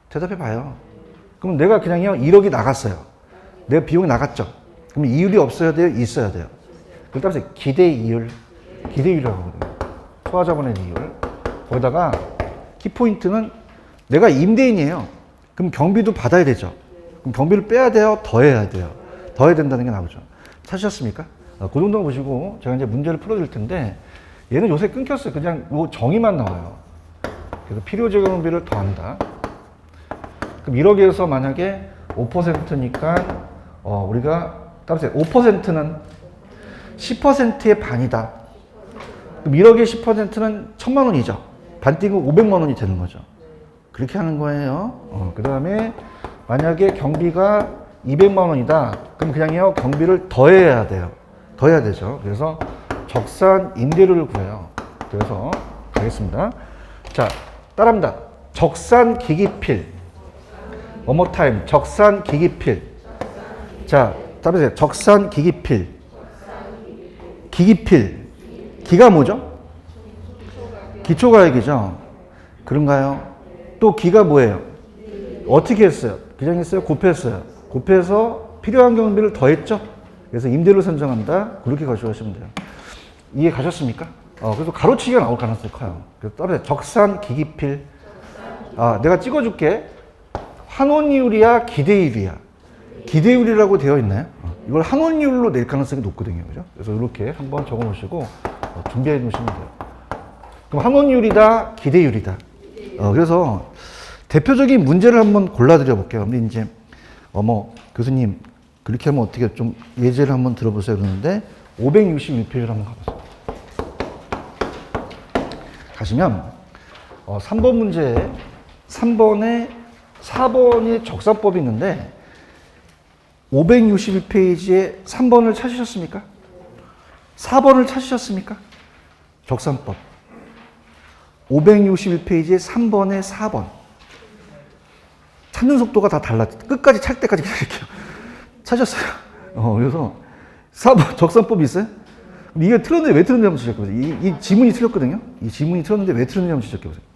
대답해봐요. 그럼 내가 그냥요 1억이 나갔어요. 내 비용이 나갔죠. 그럼 이율이 없어야 돼요? 있어야 돼요? 그걸 따라서 기대이율, 기대이율이라고 하거든요. 소화자본의 이율. 거기다가 키포인트는 내가 임대인이에요. 그럼 경비도 받아야 되죠. 그럼 경비를 빼야 돼요? 더해야 돼요? 더해야 된다는 게 나오죠. 찾으셨습니까? 그 정도 보시고 제가 이제 문제를 풀어드릴 텐데, 얘는 요새 끊겼어요. 그냥 요 정의만 나와요. 그래서 필요적용비를 더한다. 그럼 1억에서 만약에 5%니까 우리가 따라서 5%는 10%의 반이다. 그럼 1억의 10%는 1,000만 원이죠. 반 띄고 500만 원이 되는 거죠. 그렇게 하는 거예요. 그 다음에 만약에 경비가 200만 원이다. 그럼 그냥요 경비를 더해야 돼요. 더해야 되죠. 그래서 적산 임대료를 구해요. 그래서 가겠습니다. 자, 따라합니다. 적산 기기필. One more time. 적산 기기필. 자, 따라해보세요. 적산 기기필. 기기필. 기가 뭐죠? 기초가액이죠. 그런가요? 또 기가 뭐예요? 어떻게 했어요? 그냥 했어요? 곱했어요. 곱해서 필요한 경비를 더했죠? 그래서 임대료를 선정한다. 그렇게 가져가시면 돼요. 이해 가셨습니까? 그래서 가로치기가 나올 가능성이 커요. 그래서 따라서 적산 기기필. 내가 찍어줄게. 환원이율이야, 기대이율이야? 기대이율이라고 되어 있나요? 이걸 환원이율로 낼 가능성이 높거든요. 그죠? 그래서 이렇게 한번 적어 놓으시고 준비해 놓으시면 돼요. 그럼 환원이율이다, 기대이율이다. 그래서 대표적인 문제를 한번 골라드려 볼게요. 근데 이제 교수님 그렇게 하면 어떻게 좀 예제를 한번 들어보세요 그러는데 561페이지를 한번 가보세요. 가시면 3번 문제에 3번에 4번이 적산법이 있는데 561페이지에 3번을 찾으셨습니까? 4번을 찾으셨습니까? 적산법 561페이지에 3번에 4번 찾는 속도가 다 달라. 끝까지 찾을 때까지 기다릴게요. 찾았어요. 그래서 4번 적산법이 있어요? 이게 틀렸는데 왜 틀렸는지 한번 지적해보세요. 이 지문이 틀렸거든요. 이 지문이 틀렸는데 왜 틀렸는지 한번 지적해보세요.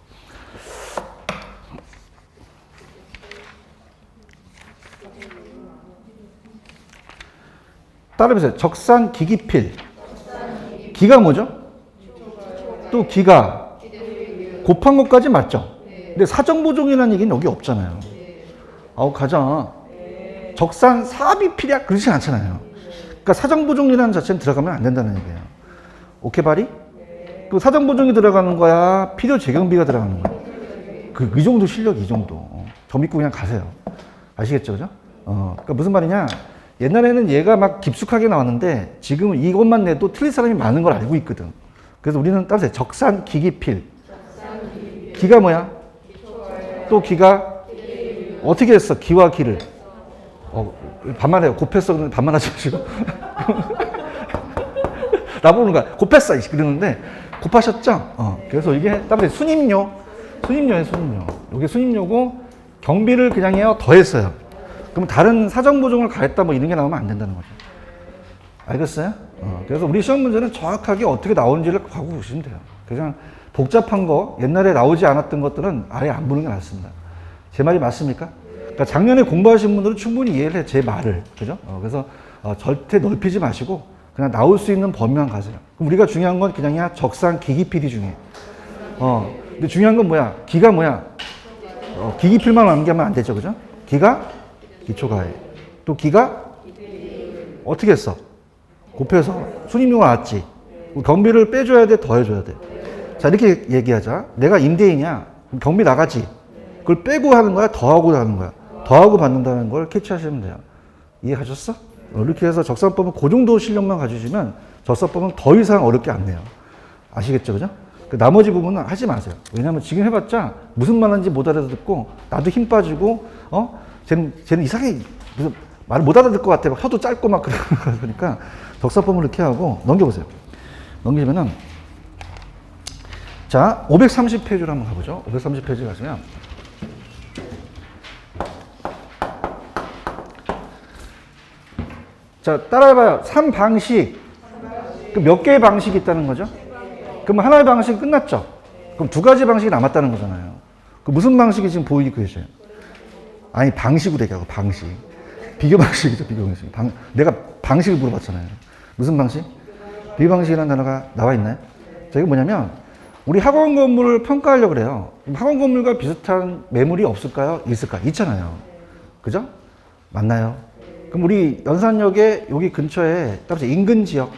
따라해보세요. 적산 기기필. 기가 뭐죠? 또 기가 곱한 것까지 맞죠? 근데 사정보종이라는 얘기는 여기 없잖아요. 가자. 적산 사업이 필요야? 그렇지 않잖아요. 그러니까 사정보종이라는 자체는 들어가면 안 된다는 얘기예요. 오케이, 바리? 그 사정보종이 들어가는 거야? 필요 재경비가 들어가는 거야? 이 정도 실력, 이 정도. 저 믿고 그냥 가세요. 아시겠죠? 그죠? 그러니까 무슨 말이냐? 옛날에는 얘가 막 깊숙하게 나왔는데 지금은 이것만 내도 틀릴 사람이 많은 걸 알고 있거든. 그래서 우리는 따라서 적산 기기필. 기가 뭐야? 또 기가 어떻게 했어? 기와 기를. 반말해요. 곱했어. 그러면 반말하지 마시고. 나보는 거야. 곱했어. 그러는데 곱하셨죠? 그래서 이게 따라서 순임료예요, 순임료. 이게 순임료고 경비를 그냥 해요. 더했어요. 그럼 다른 사정보종을 가했다 뭐 이런 게 나오면 안 된다는 거죠. 알겠어요? 그래서 우리 시험 문제는 정확하게 어떻게 나오는지를 하고 보시면 돼요. 그냥 복잡한 거, 옛날에 나오지 않았던 것들은 아예 안 보는 게 낫습니다. 제 말이 맞습니까? 그러니까 작년에 공부하신 분들은 충분히 이해를 해, 제 말을. 그죠? 그래서 절대 넓히지 마시고 그냥 나올 수 있는 범위만 가세요. 그럼 우리가 중요한 건 그냥이야 적상 기기 필이 중요해. 근데 중요한 건 뭐야? 기가 뭐야? 기기 필만 암기하면 안 되죠, 그죠? 기가 기초가해. 또 기가 어떻게 했어? 곱해서 순임금을 알았지. 경비를 빼줘야 돼, 더해줘야 돼. 자, 이렇게 얘기하자. 내가 임대인이야. 그럼 경비 나가지. 그걸 빼고 하는 거야, 더하고 하는 거야. 더하고 받는다는 걸 캐치하시면 돼요. 이해하셨어? 이렇게 해서 적산법은 그 정도 실력만 가지시면 적산법은 더 이상 어렵게 안 내요. 아시겠죠, 그죠? 그 나머지 부분은 하지 마세요. 왜냐면 지금 해봤자 무슨 말하는지 못 알아듣고 나도 힘 빠지고 쟤는 이상하게 무슨 말을 못 알아듣을 것 같아. 막 혀도 짧고 막 그러니까 적산법을 이렇게 하고 넘겨보세요. 넘기면은 자 530페이지로 한번 가보죠. 530페이지 가시면 자 따라해봐요. 3방식 그럼 몇 개의 방식이 있다는 거죠? 그럼 하나의 방식이 끝났죠? 그럼 두 가지 방식이 남았다는 거잖아요. 그 무슨 방식이 지금 보이고 계셔요? 아니 방식으로 얘기하고 방식. 비교 방식이죠, 비교 방식. 내가 방식을 물어봤잖아요. 무슨 방식? 비교 방식이라는 단어가 나와 있나요? 자, 이게 뭐냐면 우리 학원 건물을 평가하려고 그래요. 학원 건물과 비슷한 매물이 없을까요? 있을까? 있잖아요. 그죠? 맞나요? 그럼 우리 연산역에 여기 근처에 따라서 인근 지역,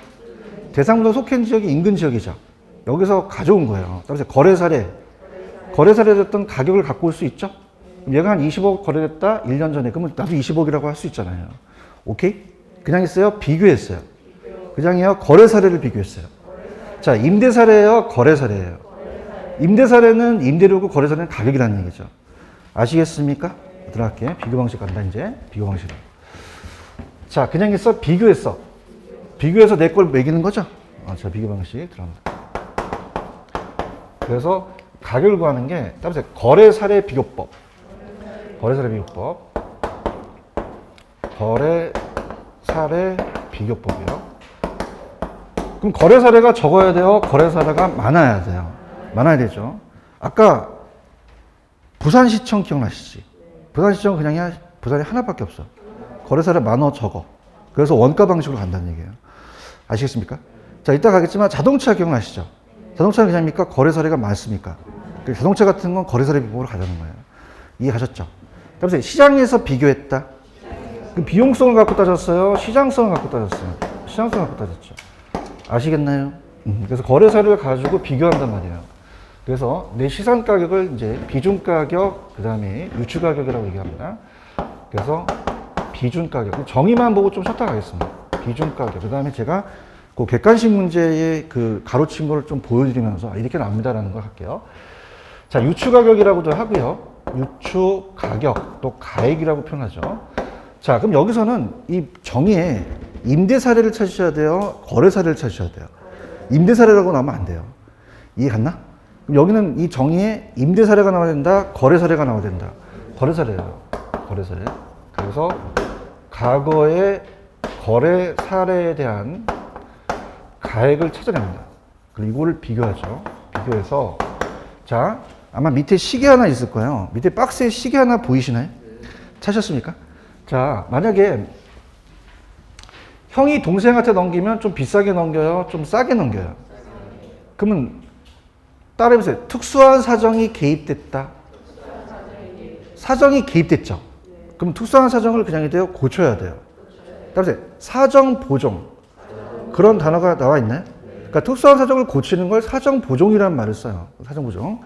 대상부동 속한 지역이 인근 지역이죠. 여기서 가져온 거예요. 따라서 거래 사례됐던 가격을 갖고 올 수 있죠? 얘가 한 20억 거래됐다 1년 전에. 그러면 나도 20억이라고 할 수 있잖아요. 오케이? 그냥 했어요? 비교했어요. 그냥이요? 거래 사례를 비교했어요. 자, 임대 사례예요? 거래 사례예요? 임대 사례는 임대료고 거래 사례는 가격이라는 얘기죠. 아시겠습니까? 들어갈게요. 비교 방식 간다 이제. 비교 방식으로. 자, 그냥 했어? 비교했어. 비교해서 내 걸 매기는 거죠? 자, 비교 방식 들어갑니다. 그래서 가격을 구하는 게 따라서 거래 사례 비교법. 거래 사례 비교법. 거래 사례 비교법이요. 그럼 거래 사례가 적어야 돼요? 거래 사례가 많아야 돼요? 많아야 되죠. 아까 부산시청 기억나시지? 부산시청은 그냥 부산이 하나밖에 없어. 거래 사례 많어 적어. 그래서 원가 방식으로 간다는 얘기예요. 아시겠습니까? 자, 이따 가겠지만 자동차 기억나시죠? 자동차는 그냥입니까? 거래 사례가 많습니까? 자동차 같은 건 거래 사례 비교법으로 가자는 거예요. 이해하셨죠? 그래서 시장에서 비교했다. 그 비용성을 갖고 따졌어요? 시장성을 갖고 따졌어요? 시장성을 갖고 따졌죠. 아시겠나요? 그래서 거래 사례를 가지고 비교한단 말이에요. 그래서 내 시산 가격을 이제 비중 가격, 그 다음에 유추 가격이라고 얘기합니다. 그래서 비중 가격. 정의만 보고 좀 쉬었다 가겠습니다. 비중 가격. 그 다음에 제가 그 객관식 문제에 그 가로친 걸 좀 보여드리면서 이렇게 나옵니다라는 걸 할게요. 자, 유추 가격이라고도 하고요. 유추 가격, 또 가액이라고 표현하죠. 자, 그럼 여기서는 이 정의에 임대 사례를 찾으셔야 돼요? 거래 사례를 찾으셔야 돼요? 임대 사례라고 나오면 안 돼요. 이해 갔나? 그럼 여기는 이 정의에 임대 사례가 나와야 된다? 거래 사례가 나와야 된다? 거래 사례예요. 거래 사례. 그래서 과거의 거래 사례에 대한 가액을 찾아냅니다. 그리고 이거를 비교하죠. 비교해서 자, 아마 밑에 시계 하나 있을 거예요. 밑에 박스에 시계 하나 보이시나요? 찾으셨습니까? 자, 만약에 형이 동생한테 넘기면 좀 비싸게 넘겨요? 좀 싸게 넘겨요? 그러면 따라해보세요. 특수한 사정이 개입됐다. 사정이 개입됐죠? 그럼 특수한 사정을 그냥 이대로 고쳐야 돼요. 따라서 사정 보정. 그런 단어가 나와 있나요? 그러니까 특수한 사정을 고치는 걸 사정 보정이라는 말을 써요. 사정 보정.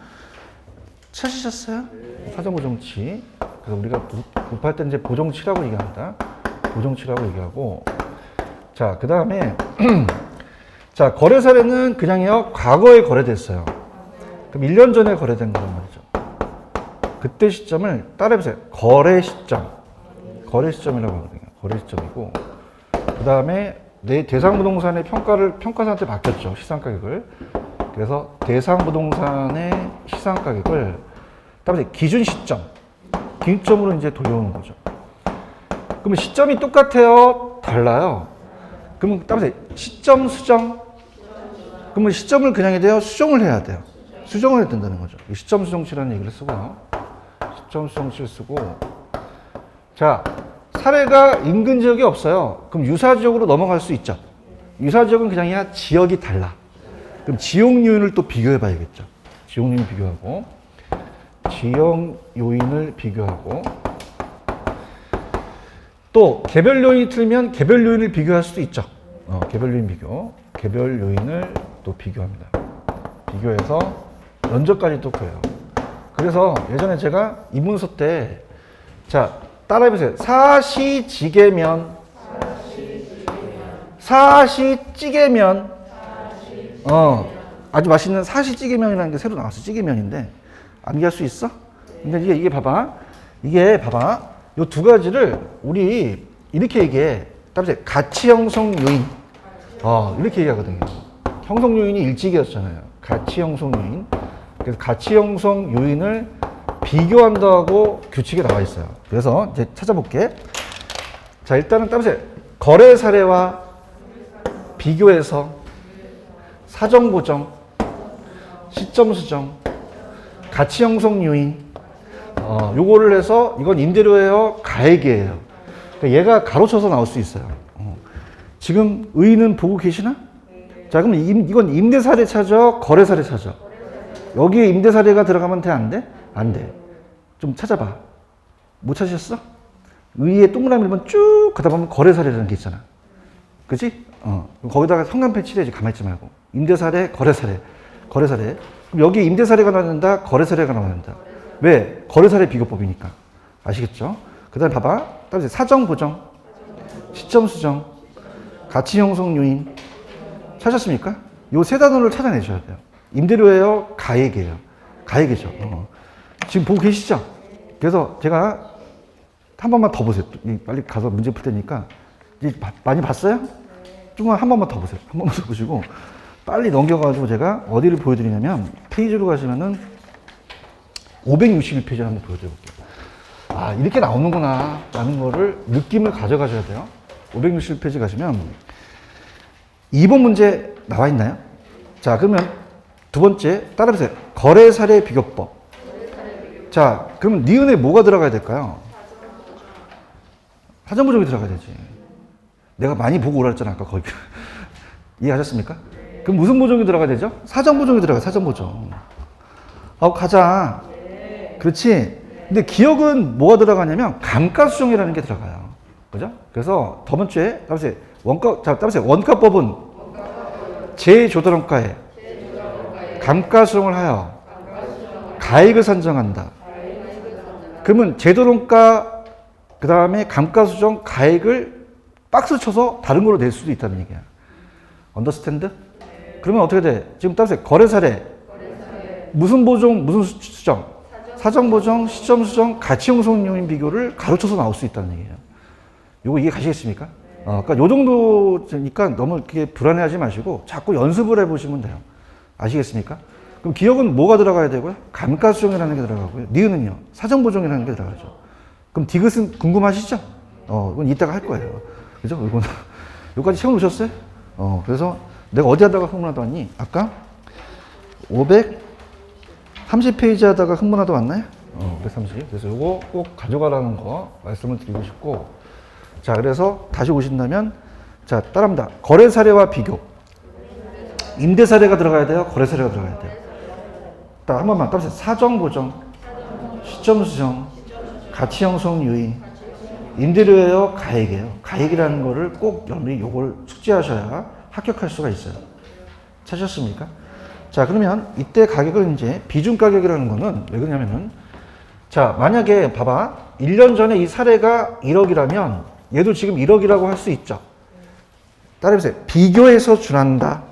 찾으셨어요? 사정 보정치. 그래서 우리가 급할 때 이제 보정치라고 얘기합니다. 보정치라고 얘기하고. 자, 그 다음에 자, 거래 사례는 그냥요, 과거에 거래됐어요. 그럼 1년 전에 거래된 거란 말이죠. 그때 시점을 따라해보세요. 거래 시점. 거래 시점이라고 하거든요. 거래 시점이고. 그 다음에 내 대상 부동산의 평가사한테 맡겼죠. 시상 가격을. 그래서 대상 부동산의 시상 가격을 따라서 기준 시점. 기준점으로 이제 돌려오는 거죠. 그러면 시점이 똑같아요? 달라요? 그러면 따라서 시점 수정. 그러면 시점을 그냥 해야 돼요? 수정을 해야 돼요. 수정을 해야 된다는 거죠. 시점 수정치라는 얘기를 쓰고요. 시점 수정치를 쓰고. 자, 사례가 인근 지역이 없어요. 그럼 유사 지역으로 넘어갈 수 있죠. 유사 지역은 그냥이야 지역이 달라. 그럼 지역 요인을 또 비교해 봐야겠죠. 지역 요인 비교하고 지역 요인을 비교하고 또 개별 요인이 틀리면 개별 요인을 비교할 수도 있죠. 개별 요인 비교. 개별 요인을 또 비교합니다. 비교해서 면적까지 또 구해요. 그래서 예전에 제가 이 문서 때 자 따라해보세요. 사시지게면 사시찌개면 아주 맛있는 사시찌개면이라는 게 새로 나왔어. 찌개면인데 암기할 수 있어? 근데 이게 봐봐. 이게 봐봐. 요 두 가지를 우리 이렇게 얘기해. 따라서 가치 형성 요인. 이렇게 얘기하거든요. 형성 요인이 일찍이었잖아요. 가치 형성 요인. 그래서 가치 형성 요인을 비교한다고 규칙에 나와 있어요. 그래서 이제 찾아볼게. 자, 일단은 따라서 거래 사례와 비교해서 사정 보정, 시점 수정, 가치 형성 요인, 요거를 해서 이건 임대료예요, 가액이에요. 그러니까 얘가 가로쳐서 나올 수 있어요. 지금 의의는 보고 계시나? 자, 그럼 이건 임대 사례 찾아, 거래 사례 찾아. 여기에 임대 사례가 들어가면 돼, 안 돼? 안 돼. 좀 찾아봐. 못 찾으셨어? 의의에 동그라미 면 쭉 가다 보면 거래 사례라는 게 있잖아. 그치? 거기다가 성간펜 칠해야지. 가만히 있지 말고. 임대 사례, 거래 사례, 거래 사례. 그럼 여기 임대 사례가 나온다, 거래 사례가 나온다. 왜? 거래 사례 비교법이니까. 아시겠죠? 그 다음에 봐봐. 따라서 사정 보정, 시점 수정, 가치 형성 요인. 찾았습니까? 요 세 단어를 찾아내셔야 돼요. 임대료예요, 가액이에요. 가액이죠. 지금 보고 계시죠? 그래서 제가 한 번만 더 보세요. 빨리 가서 문제 풀 테니까. 이제 많이 봤어요? 조금만 한 번만 더 보세요. 한 번만 더 보시고 빨리 넘겨가지고 제가 어디를 보여드리냐면 페이지로 가시면은 561페이지를 한번 보여드려볼게요. 이렇게 나오는구나 라는 거를 느낌을 가져가셔야 돼요. 561페이지 가시면 2번 문제 나와 있나요? 자, 그러면 두 번째 따라해보세요. 거래 사례 비교법. 자, 그러면 니은에 뭐가 들어가야 될까요? 사정 보정이 들어가야 되지. 내가 많이 보고 오라 했잖아, 아까 거기. 이해하셨습니까? 그럼 무슨 보정이 들어가야 되죠? 사정 보정이 들어가요, 사정 보정. 가자. 그렇지. 근데 기억은 뭐가 들어가냐면 감가수정이라는 게 들어가요. 그죠? 그래서 저번 주에 따라서 원가법은 제조달원가에 감가수정을 하여 가액을 산정한다. 그러면 제조원가 그 다음에 감가수정 가액을 박스 쳐서 다른 걸로 낼 수도 있다는 얘기야. 언더스탠드? 그러면 어떻게 돼? 지금 따라서 거래 사례 무슨 보정, 무슨 수정? 사정 보정, 시점 수정, 가치 형성 요인 비교를 가로쳐서 나올 수 있다는 얘기예요. 요거 이해 가시겠습니까? 그러니까 요 정도니까 너무 이렇게 불안해하지 마시고 자꾸 연습을 해보시면 돼요. 아시겠습니까? 그럼 기억은 뭐가 들어가야 되고요? 감가수정이라는 게 들어가고요. 니은은요, 사정 보정이라는 게 들어가죠. 그럼 디귿은 궁금하시죠? 이건 이따가 할 거예요. 그죠? 이건 여기까지 채워놓으셨어요? 그래서 내가 어디 하다가 흥분하다 왔니? 아까 530페이지 하다가 흥분하다 왔나요? 530. 그래서 이거 꼭 가져가라는 거 말씀을 드리고 싶고. 자, 그래서 다시 오신다면, 자, 따라합니다. 거래 사례와 비교. 임대 사례가 들어가야 돼요? 거래 사례가 들어가야 돼요? 딱 한 번만 따라서 사정 보정, 시점 수정, 가치 형성 요인, 임대료예요, 가액이에요. 가액이라는 거를 꼭 여러분이 요걸 숙지하셔야 합격할 수가 있어요. 찾으셨습니까? 자, 그러면 이때 가격을 이제 비중 가격이라는 거는 왜 그러냐면은, 자, 만약에 봐봐. 1년 전에 이 사례가 1억이라면 얘도 지금 1억이라고 할 수 있죠. 따라해보세요. 비교해서 준한다.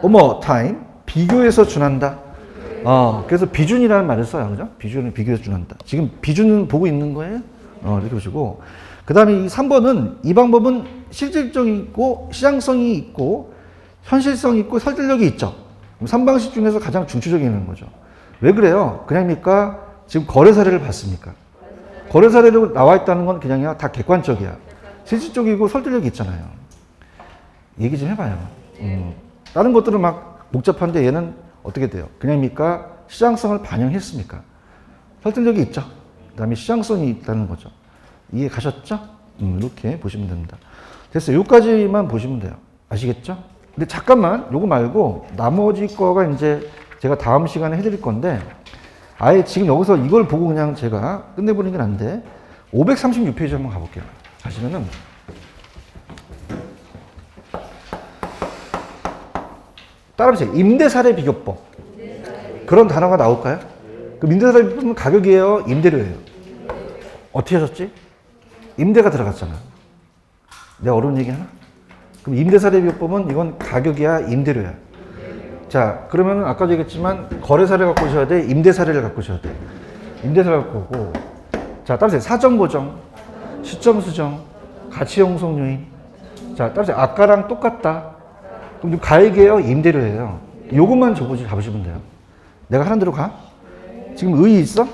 어머, 타임. 비교해서 준한다. 그래서 비준이라는 말을 써요. 그죠? 비준을 비교해서 준한다. 지금 비준은 보고 있는 거예요? 이렇게 보시고. 그 다음에 이 3번은 이 방법은 실질적이 있고, 시장성이 있고, 현실성이 있고, 설득력이 있죠. 3방식 중에서 가장 중추적인 거죠. 왜 그래요? 그냥입니까? 지금 거래 사례를 봤습니까? 거래 사례로 나와 있다는 건 그냥이야. 다 객관적이야. 실질적이고 설득력이 있잖아요. 얘기 좀 해봐요. 다른 것들은 막 복잡한데 얘는 어떻게 돼요? 그냥입니까? 시장성을 반영했습니까? 설득력이 있죠. 그 다음에 시장성이 있다는 거죠. 이해 가셨죠? 이렇게 보시면 됩니다. 됐어요. 여기까지만 보시면 돼요. 아시겠죠? 근데 잠깐만, 요거 말고 나머지 거가 이제 제가 다음 시간에 해드릴 건데, 아예 지금 여기서 이걸 보고 그냥 제가 끝내버리는 게 난데, 536페이지 한번 가볼게요. 가시면은, 따라보세요. 임대사례 비교법. 그런 단어가 나올까요? 그럼 임대사례 비교법은 가격이에요? 임대료예요? 어떻게 하셨지? 임대가 들어갔잖아. 내가 어려운 얘기 하나? 그럼 임대사례 비교법은 이건 가격이야? 임대료야? 자, 그러면 아까도 얘기했지만 거래사례 갖고 오셔야 돼? 임대사례를 갖고 오셔야 돼? 임대사례 갖고 오고. 자, 따라서 사전 보정, 시점 수정, 가치 형성 요인. 자, 따라서 아까랑 똑같다. 그럼 가액이에요? 임대료예요? 요것만 가보시면 돼요. 내가 하는 대로 가? 지금 의의 있어?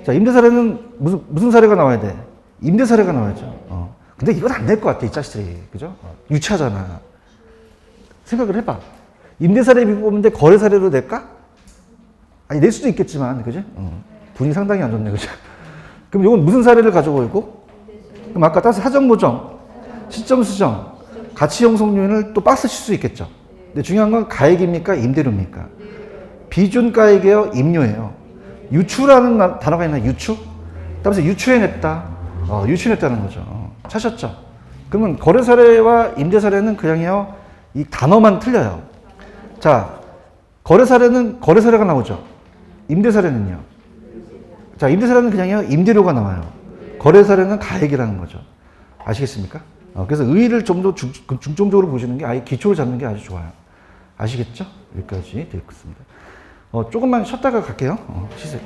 자, 임대사례는 무슨 사례가 나와야 돼? 임대사례가 나와야죠. 근데 이건 안 될 것 같아, 이 자식들이. 그죠? 유치하잖아. 생각을 해봐. 임대사례 비법인데 거래사례로 낼까? 아니, 낼 수도 있겠지만, 그지? 분위기 상당히 안 좋네, 그죠? 그럼 이건 무슨 사례를 가지고 있고? 그럼 아까 따서 사전 보정, 시점 수정, 가치 형성 요인을 또 박스 칠 수 있겠죠. 근데 중요한 건 가액입니까? 임대료입니까? 비준 가액이에요? 임료예요? 유추라는 단어가 있나? 유추? 따라서 유추해냈다. 유추해냈다는 거죠. 찾았죠? 그러면 거래사례와 임대사례는 그냥요, 이 단어만 틀려요. 자, 거래사례는 거래사례가 나오죠. 임대사례는요. 자, 임대사례는 그냥요, 임대료가 나와요. 거래사례는 가액이라는 거죠. 아시겠습니까? 그래서 의의를 좀 더 중점적으로 보시는 게 아예 기초를 잡는 게 아주 좋아요. 아시겠죠? 여기까지 되겠습니다. 조금만 쉬었다가 갈게요. 쉬세요.